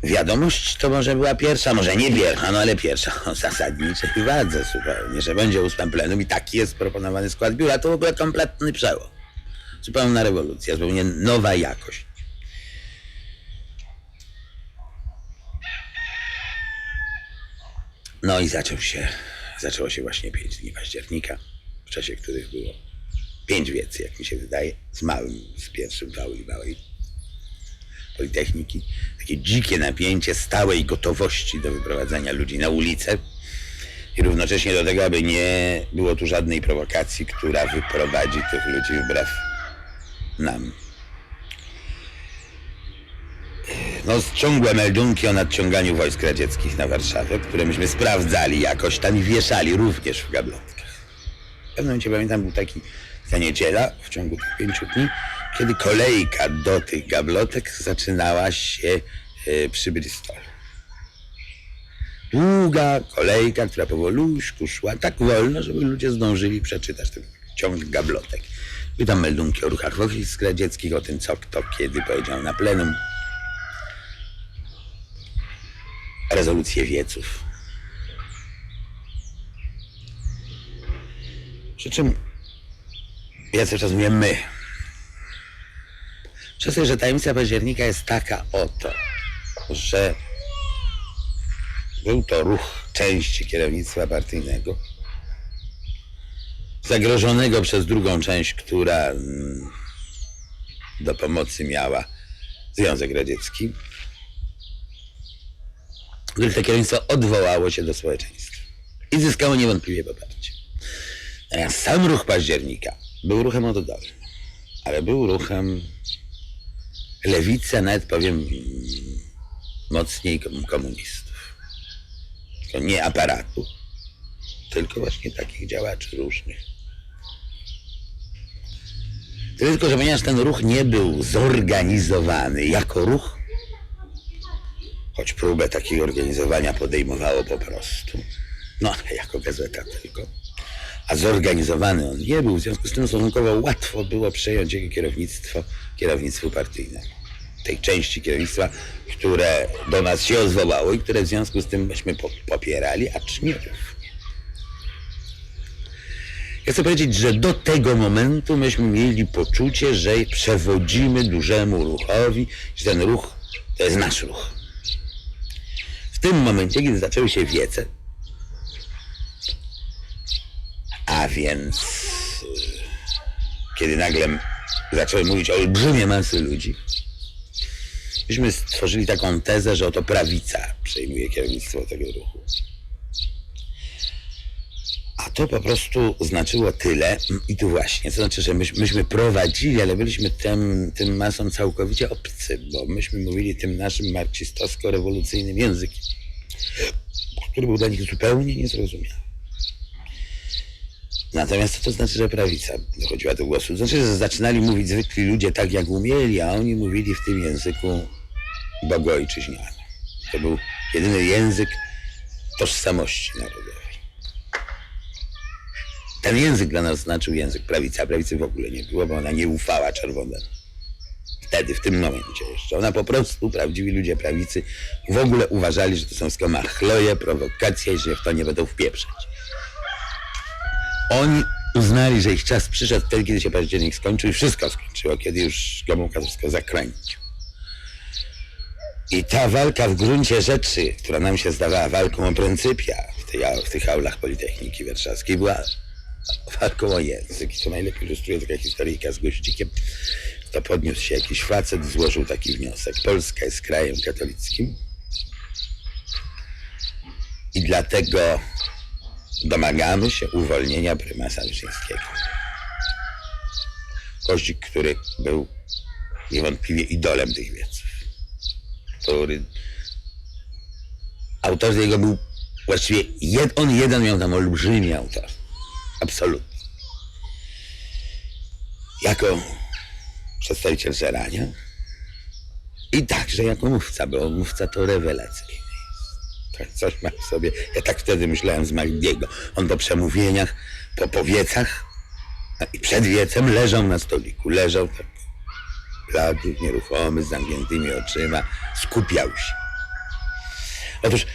wiadomość to może była pierwsza, może nie pierwsza, no ale pierwsza o zasadniczej wadze zupełnie, że będzie 8 plenum i taki jest proponowany skład biura, to w ogóle kompletny przełom. Zupełna rewolucja, zupełnie nowa jakość. No i zaczęło się właśnie 5 dni października, w czasie których było 5 wiecy, jak mi się wydaje, z pierwszym małej Politechniki. Takie dzikie napięcie stałej gotowości do wyprowadzania ludzi na ulicę i równocześnie do tego, aby nie było tu żadnej prowokacji, która wyprowadzi tych ludzi wbrew nam. No, ciągłe meldunki o nadciąganiu wojsk radzieckich na Warszawę, które myśmy sprawdzali jakoś tam i wieszali również w gablotkach. W pewnym momencie, pamiętam, był ta niedziela w ciągu tych 5 dni, kiedy kolejka do tych gablotek zaczynała się przy Bristolu. Długa kolejka, która powoluśku szła tak wolno, żeby ludzie zdążyli przeczytać ten ciąg gablotek. Były tam meldunki o ruchach wojsk radzieckich, o tym, co kto kiedy powiedział na plenum. Rezolucje wieców. Przy czym ja cały czas mówię my. Przez że tajemnica października jest taka oto, że był to ruch części kierownictwa partyjnego, zagrożonego przez drugą część, która do pomocy miała Związek Radziecki, których to kierownictwo odwołało się do społeczeństwa i zyskało niewątpliwie poparcie. Natomiast sam ruch października był ruchem oddolnym, ale był ruchem lewicy, a nawet powiem mocniej komunistów. To nie aparatu, tylko właśnie takich działaczy różnych. Tylko, że ponieważ ten ruch nie był zorganizowany jako ruch, choć próbę takiego organizowania podejmowało po prostu, no jako gazeta tylko, a zorganizowany on nie był, w związku z tym stosunkowo łatwo było przejąć jego kierownictwu partyjnemu. Tej części kierownictwa, które do nas się odwołało i które w związku z tym myśmy popierali, acz nie równie. Ja chcę powiedzieć, że do tego momentu myśmy mieli poczucie, że przewodzimy dużemu ruchowi, że ten ruch to jest nasz ruch. W tym momencie, kiedy zaczęły się wiece, a więc kiedy nagle zaczęły mówić o olbrzymie masy ludzi, myśmy stworzyli taką tezę, że oto prawica przejmuje kierownictwo tego ruchu. A to po prostu znaczyło tyle, i tu właśnie, to znaczy, że myśmy prowadzili, ale byliśmy tym masom całkowicie obcy, bo myśmy mówili tym naszym marksistowsko-rewolucyjnym językiem, który był dla nich zupełnie niezrozumiały. Natomiast co to znaczy, że prawica dochodziła do głosu? To znaczy, że zaczynali mówić zwykli ludzie tak, jak umieli, a oni mówili w tym języku bogoojczyźnianym. To był jedyny język tożsamości narodowej. Ten język dla nas znaczył język prawicy, a prawicy w ogóle nie było, bo ona nie ufała czerwonemu. Wtedy, w tym momencie jeszcze. Ona po prostu, prawdziwi ludzie prawicy, w ogóle uważali, że to są wszystko machloje, prowokacje i że w to nie będą wpieprzać. Oni uznali, że ich czas przyszedł wtedy, kiedy się październik skończył i wszystko skończyło, kiedy już Gomułka to wszystko zakręcił. I ta walka w gruncie rzeczy, która nam się zdawała walką o pryncypia w tych aulach Politechniki Warszawskiej, była walką o język. I to najlepiej ilustruje taka historyjka z goździkiem. To podniósł się jakiś facet, złożył taki wniosek. Polska jest krajem katolickim i dlatego domagamy się uwolnienia prymasa Wyszyńskiego. Goździk, który był niewątpliwie idolem tych wieców. Autor jego był właściwie, on jeden miał tam olbrzymi autor. Absolutnie. Jako przedstawiciel Żerania i także jako mówca, bo mówca to rewelacyjny jest. Tak coś ma w sobie. Ja tak wtedy myślałem z Magdiego. On po przemówieniach, po wiecach i przed wiecem leżał na stoliku. Leżał tak blady, nieruchomy, z zamkniętymi oczyma. Skupiał się. Otóż,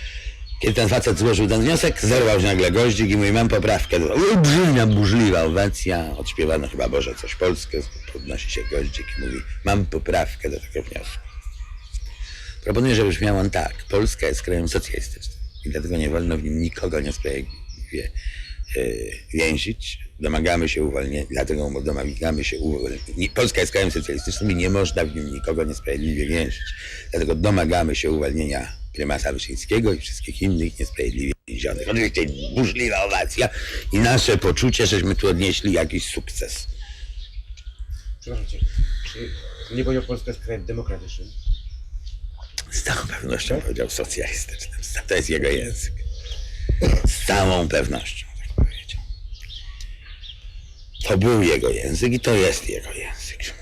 kiedy ten facet złożył ten wniosek, zerwał się nagle goździk i mówi, mam poprawkę. Olbrzymia, burzliwa owacja, odśpiewano chyba Boże coś polskie, podnosi się goździk i mówi, mam poprawkę do tego wniosku. Proponuję, żeby brzmiał on tak, Polska jest krajem socjalistycznym i dlatego nie wolno w nim nikogo niesprawiedliwie więzić. Domagamy się uwolnienia, dlatego domagamy się uwolnienia. Polska jest krajem socjalistycznym i nie można w nim nikogo niesprawiedliwie więzić. Dlatego domagamy się uwolnienia prymasa Wyszyńskiego i wszystkich innych niesprawiedliwie więzionych. Oczywiście burzliwa owacja i nasze poczucie, żeśmy tu odnieśli jakiś sukces. Przepraszam cię, czy nie powiedział Polska jest krajem demokratycznym? Z całą pewnością powiedział socjalistycznym. To jest jego język. Z całą pewnością, tak powiedział. To był jego język i to jest jego język.